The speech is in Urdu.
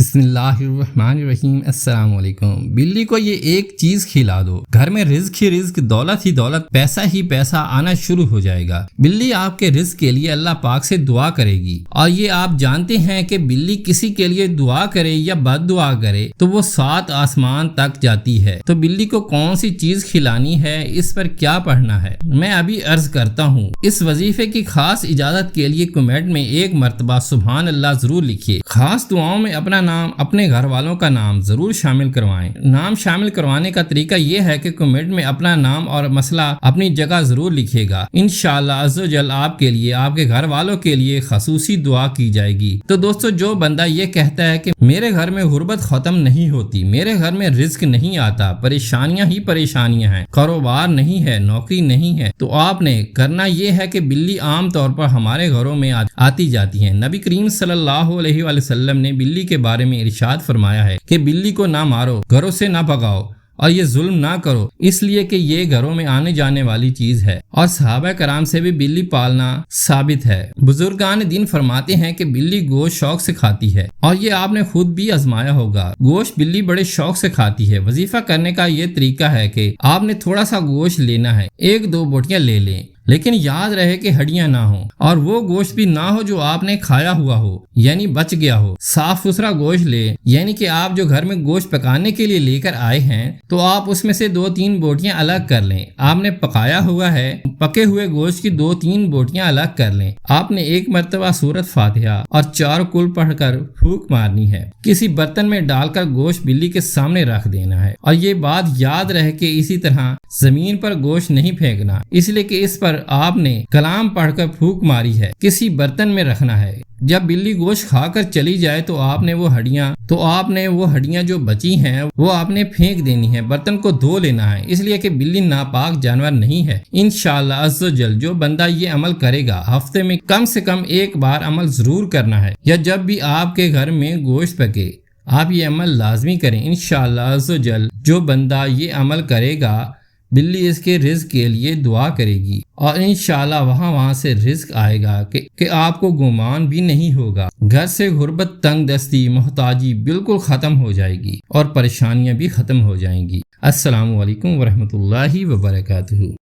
بسم اللہ الرحمن الرحیم۔ السلام علیکم۔ بلی کو یہ ایک چیز کھلا دو، گھر میں رزق ہی رزق، دولت ہی دولت، پیسہ ہی پیسہ آنا شروع ہو جائے گا۔ بلی آپ کے رزق کے لیے اللہ پاک سے دعا کرے گی، اور یہ آپ جانتے ہیں کہ بلی کسی کے لیے دعا کرے یا بد دعا کرے تو وہ 7 آسمان تک جاتی ہے۔ تو بلی کو کون سی چیز کھلانی ہے، اس پر کیا پڑھنا ہے، میں ابھی عرض کرتا ہوں۔ اس وظیفے کی خاص اجازت کے لیے کمنٹ میں ایک مرتبہ سبحان اللہ ضرور لکھیے۔ خاص دعاؤں میں اپنا نام، اپنے گھر والوں کا نام ضرور شامل کروائیں۔ نام شامل کروانے کا طریقہ یہ ہے کہ کمنٹ میں اپنا نام اور مسئلہ اپنی جگہ ضرور لکھیے گا۔ انشاءاللہ عز و جل آپ کے لیے، آپ کے گھر والوں کے لیے خصوصی دعا کی جائے گی۔ تو دوستو، جو بندہ یہ کہتا ہے کہ میرے گھر میں غربت ختم نہیں ہوتی، میرے گھر میں رزق نہیں آتا، پریشانیاں ہی پریشانیاں ہیں، کاروبار نہیں ہے، نوکری نہیں ہے، تو آپ نے کرنا یہ ہے کہ بلی عام طور پر ہمارے گھروں میں آتی جاتی ہیں۔ نبی کریم صلی اللہ علیہ وآلہ وسلم نے بلی کے بارے میں ارشاد فرمایا ہے کہ بلی کو نہ مارو، گھروں سے نہ بھگاؤ، اور یہ ظلم نہ کرو، اس لیے کہ یہ گھروں میں آنے جانے والی چیز ہے۔ اور صحابہ کرام سے بھی بلی پالنا ثابت ہے۔ بزرگان دین فرماتے ہیں کہ بلی گوشت شوق سے کھاتی ہے، اور یہ آپ نے خود بھی آزمایا ہوگا۔ گوشت بلی بڑے شوق سے کھاتی ہے۔ وظیفہ کرنے کا یہ طریقہ ہے کہ آپ نے تھوڑا سا گوشت لینا ہے، 1-2 بوٹیاں لے لیں، لیکن یاد رہے کہ ہڈیاں نہ ہوں، اور وہ گوشت بھی نہ ہو جو آپ نے کھایا ہوا ہو، یعنی بچ گیا ہو۔ صاف ستھرا گوشت لے، یعنی کہ آپ جو گھر میں گوشت پکانے کے لیے لے کر آئے ہیں تو آپ اس میں سے 2-3 بوٹیاں الگ کر لیں۔ آپ نے پکایا ہوا ہے، پکے ہوئے گوشت کی 2-3 بوٹیاں الگ کر لیں۔ آپ نے ایک مرتبہ سورۃ فاتحہ اور 4 کل پڑھ کر پھونک مارنی ہے۔ کسی برتن میں ڈال کر گوشت بلی کے سامنے رکھ دینا ہے، اور یہ بات یاد رہے کہ اسی طرح زمین پر گوشت نہیں پھینکنا، اس لیے کہ اس پر آپ نے کلام پڑھ کر پھونک ماری ہے۔ کسی برتن میں رکھنا ہے۔ جب بلی گوشت کھا کر چلی جائے تو آپ نے وہ ہڈیاں جو بچی ہیں وہ آپ نے پھینک دینی ہے، برتن کو دھو لینا ہے، اس لیے کہ بلی ناپاک جانور نہیں ہے۔ انشاءاللہ عز و جل جو بندہ یہ عمل کرے گا، ہفتے میں کم سے کم 1 بار عمل ضرور کرنا ہے، یا جب بھی آپ کے گھر میں گوشت پکے آپ یہ عمل لازمی کریں۔ انشاءاللہ عز و جل جو بندہ یہ عمل کرے گا، بلی اس کے رزق کے لیے دعا کرے گی، اور انشاءاللہ وہاں سے رزق آئے گا کہ آپ کو گمان بھی نہیں ہوگا۔ گھر سے غربت، تنگ دستی، محتاجی بالکل ختم ہو جائے گی، اور پریشانیاں بھی ختم ہو جائیں گی۔ السلام علیکم ورحمۃ اللہ وبرکاتہ۔